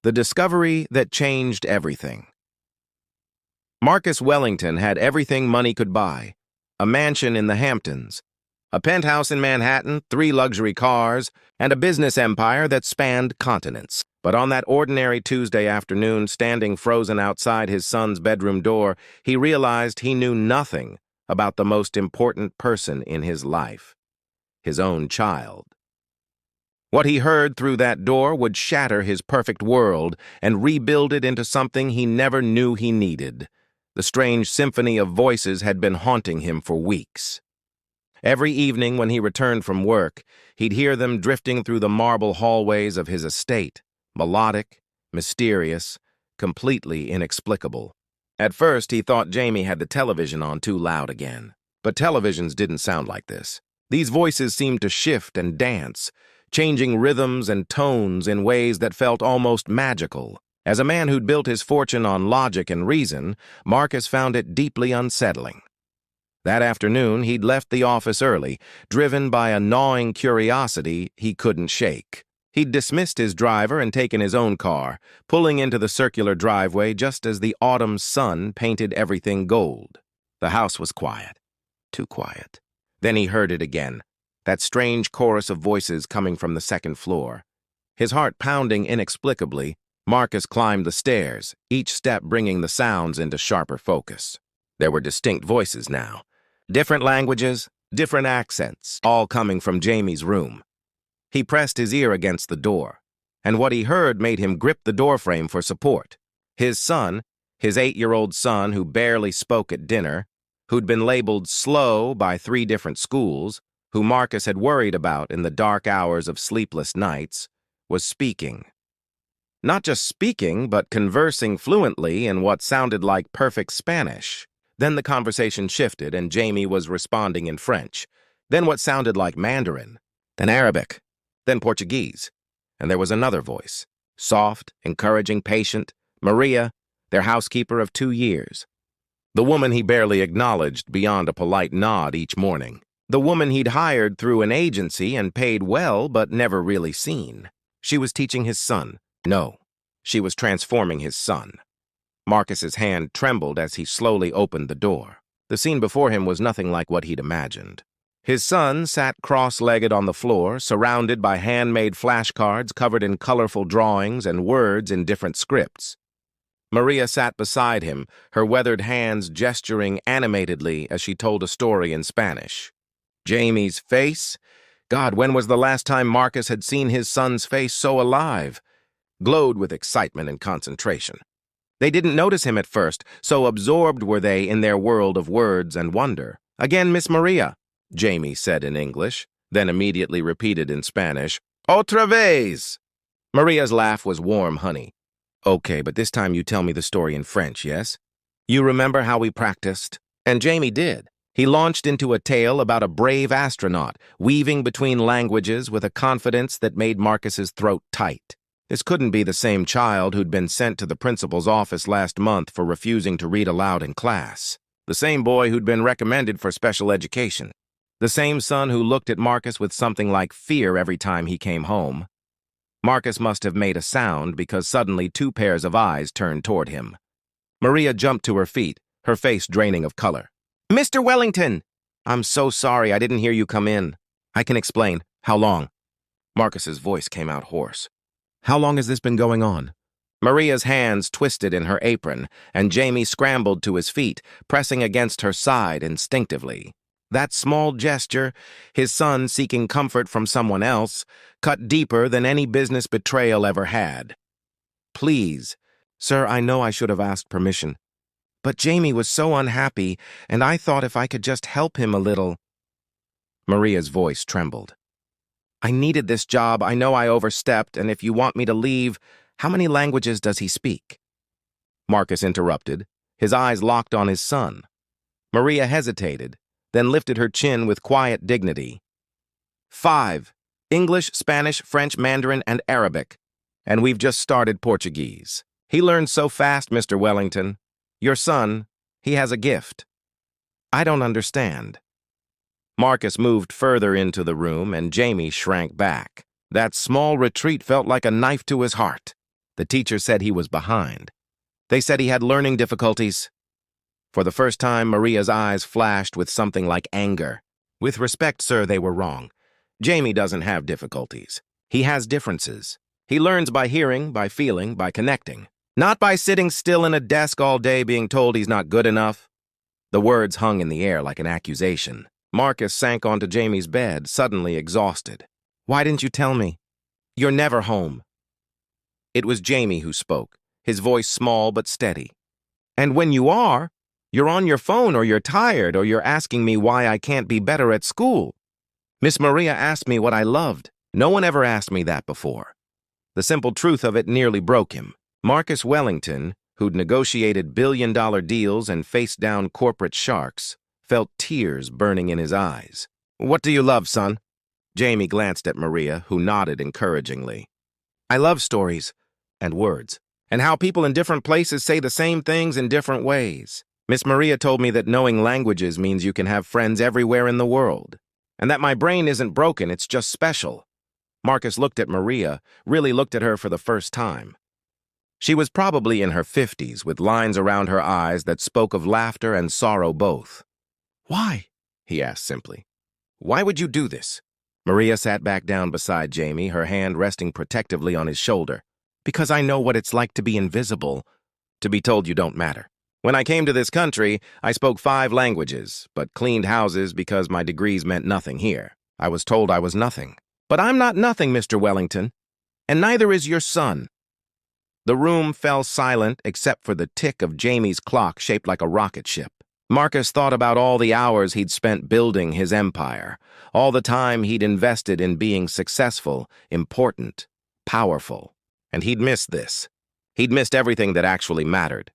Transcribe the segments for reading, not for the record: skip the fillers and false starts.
The discovery that changed everything. Marcus Wellington had everything money could buy: a mansion in the Hamptons, a penthouse in Manhattan, 3 luxury cars, and a business empire that spanned continents. But on that ordinary Tuesday afternoon, standing frozen outside his son's bedroom door, he realized he knew nothing about the most important person in his life: his own child. What he heard through that door would shatter his perfect world and rebuild it into something he never knew he needed. The strange symphony of voices had been haunting him for weeks. Every evening when he returned from work, he'd hear them drifting through the marble hallways of his estate, melodic, mysterious, completely inexplicable. At first, he thought Jamie had the television on too loud again. But televisions didn't sound like this. These voices seemed to shift and dance, changing rhythms and tones in ways that felt almost magical. As a man who'd built his fortune on logic and reason, Marcus found it deeply unsettling. That afternoon, he'd left the office early, driven by a gnawing curiosity he couldn't shake. He'd dismissed his driver and taken his own car, pulling into the circular driveway just as the autumn sun painted everything gold. The house was quiet. Too quiet. Then he heard it again, that strange chorus of voices coming from the second floor. His heart pounding inexplicably, Marcus climbed the stairs, each step bringing the sounds into sharper focus. There were distinct voices now. Different languages, different accents, all coming from Jamie's room. He pressed his ear against the door, and what he heard made him grip the doorframe for support. His son, his 8-year-old son who barely spoke at dinner, who'd been labeled slow by 3 different schools, who Marcus had worried about in the dark hours of sleepless nights, was speaking. Not just speaking, but conversing fluently in what sounded like perfect Spanish. Then the conversation shifted and Jamie was responding in French, then what sounded like Mandarin, then Arabic, then Portuguese. And there was another voice, soft, encouraging, patient, Maria, their housekeeper of 2 years. The woman he barely acknowledged beyond a polite nod each morning. The woman he'd hired through an agency and paid well but never really seen. She was teaching his son. No, she was transforming his son. Marcus's hand trembled as he slowly opened the door. The scene before him was nothing like what he'd imagined. His son sat cross-legged on the floor, surrounded by handmade flashcards covered in colorful drawings and words in different scripts. Maria sat beside him, her weathered hands gesturing animatedly as she told a story in Spanish. Jamie's face? God, when was the last time Marcus had seen his son's face so alive? Glowed with excitement and concentration. They didn't notice him at first, so absorbed were they in their world of words and wonder. "Again, Miss Maria," Jamie said in English, then immediately repeated in Spanish, "Otra vez!" Maria's laugh was warm honey. "Okay, but this time you tell me the story in French, yes? You remember how we practiced?" And Jamie did. He launched into a tale about a brave astronaut, weaving between languages with a confidence that made Marcus's throat tight. This couldn't be the same child who'd been sent to the principal's office last month for refusing to read aloud in class. The same boy who'd been recommended for special education. The same son who looked at Marcus with something like fear every time he came home. Marcus must have made a sound because suddenly 2 pairs of eyes turned toward him. Maria jumped to her feet, her face draining of color. "Mr. Wellington! I'm so sorry I didn't hear you come in. I can explain. How long?" Marcus's voice came out hoarse. "How long has this been going on?" Maria's hands twisted in her apron, and Jamie scrambled to his feet, pressing against her side instinctively. That small gesture, his son seeking comfort from someone else, cut deeper than any business betrayal ever had. "Please, sir, I know I should have asked permission. But Jamie was so unhappy, and I thought if I could just help him a little." Maria's voice trembled. "I needed this job. I know I overstepped, and if you want me to leave, how many languages does he speak?" Marcus interrupted, his eyes locked on his son. Maria hesitated, then lifted her chin with quiet dignity. 5. English, Spanish, French, Mandarin, and Arabic. And we've just started Portuguese. He learned so fast, Mr. Wellington. Your son, he has a gift." "I don't understand." Marcus moved further into the room, and Jamie shrank back. That small retreat felt like a knife to his heart. The teacher said he was behind. They said he had learning difficulties. For the first time, Maria's eyes flashed with something like anger. With respect, sir, they were wrong. Jamie doesn't have difficulties. He has differences. He learns by hearing, by feeling, by connecting. Not by sitting still in a desk all day being told he's not good enough. The words hung in the air like an accusation. Marcus sank onto Jamie's bed, suddenly exhausted. Why didn't you tell me? You're never home. It was Jamie who spoke, his voice small but steady. And when you are, you're on your phone or you're tired or you're asking me why I can't be better at school. Miss Maria asked me what I loved. No one ever asked me that before. The simple truth of it nearly broke him. Marcus Wellington, who'd negotiated billion-dollar deals and faced down corporate sharks, felt tears burning in his eyes. What do you love, son? Jamie glanced at Maria, who nodded encouragingly. I love stories and words, and how people in different places say the same things in different ways. Miss Maria told me that knowing languages means you can have friends everywhere in the world, and that my brain isn't broken, it's just special. Marcus looked at Maria, really looked at her for the first time. She was probably in her 50s, with lines around her eyes that spoke of laughter and sorrow both. Why? He asked simply. Why would you do this? Maria sat back down beside Jamie, her hand resting protectively on his shoulder. Because I know what it's like to be invisible, to be told you don't matter. When I came to this country, I spoke 5 languages, but cleaned houses because my degrees meant nothing here. I was told I was nothing. But I'm not nothing, Mr. Wellington, and neither is your son. The room fell silent except for the tick of Jamie's clock shaped like a rocket ship. Marcus thought about all the hours he'd spent building his empire, all the time he'd invested in being successful, important, powerful. And he'd missed this. He'd missed everything that actually mattered.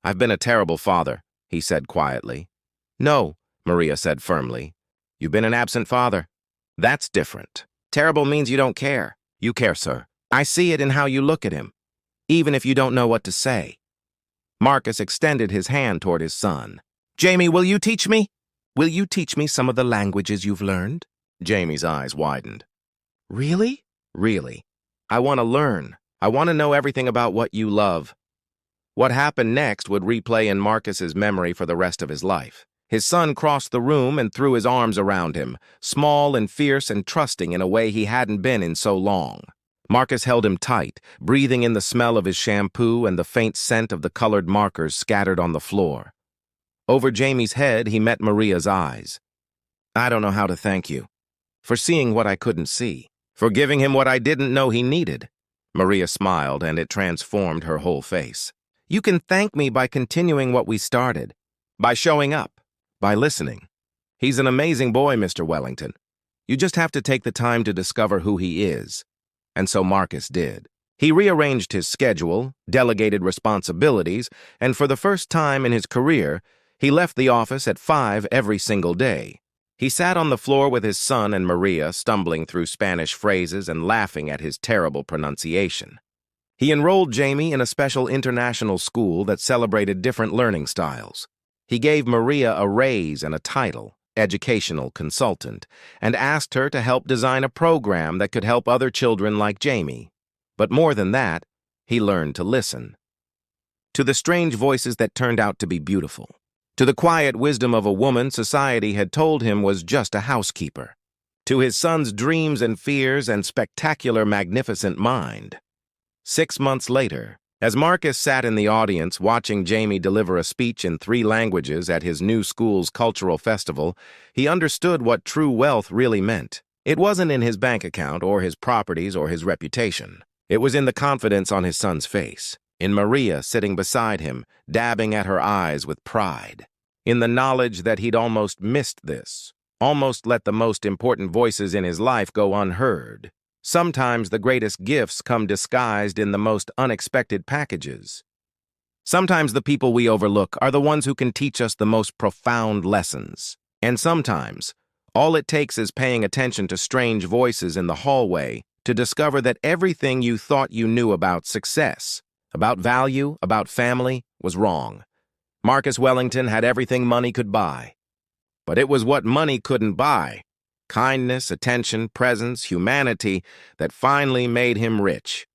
I've been a terrible father, he said quietly. No, Maria said firmly. You've been an absent father. That's different. Terrible means you don't care. You care, sir. I see it in how you look at him, even if you don't know what to say. Marcus extended his hand toward his son. Jamie, will you teach me? Will you teach me some of the languages you've learned? Jamie's eyes widened. Really? Really. I want to learn. I want to know everything about what you love. What happened next would replay in Marcus's memory for the rest of his life. His son crossed the room and threw his arms around him, small and fierce and trusting in a way he hadn't been in so long. Marcus held him tight, breathing in the smell of his shampoo and the faint scent of the colored markers scattered on the floor. Over Jamie's head, he met Maria's eyes. I don't know how to thank you. For seeing what I couldn't see. For giving him what I didn't know he needed. Maria smiled, and it transformed her whole face. You can thank me by continuing what we started. By showing up. By listening. He's an amazing boy, Mr. Wellington. You just have to take the time to discover who he is. And so Marcus did. He rearranged his schedule, delegated responsibilities, and for the first time in his career, he left the office at 5 every single day. He sat on the floor with his son and Maria, stumbling through Spanish phrases and laughing at his terrible pronunciation. He enrolled Jamie in a special international school that celebrated different learning styles. He gave Maria a raise and a title, educational consultant, and asked her to help design a program that could help other children like Jamie. But more than that, he learned to listen. To the strange voices that turned out to be beautiful. To the quiet wisdom of a woman society had told him was just a housekeeper. To his son's dreams and fears and spectacular, magnificent mind. 6 months later, as Marcus sat in the audience watching Jamie deliver a speech in 3 languages at his new school's cultural festival, he understood what true wealth really meant. It wasn't in his bank account or his properties or his reputation. It was in the confidence on his son's face, in Maria sitting beside him, dabbing at her eyes with pride, in the knowledge that he'd almost missed this, almost let the most important voices in his life go unheard. Sometimes the greatest gifts come disguised in the most unexpected packages. Sometimes the people we overlook are the ones who can teach us the most profound lessons. And sometimes, all it takes is paying attention to strange voices in the hallway to discover that everything you thought you knew about success, about value, about family, was wrong. Marcus Wellington had everything money could buy. But it was what money couldn't buy. Kindness, attention, presence, humanity that finally made him rich.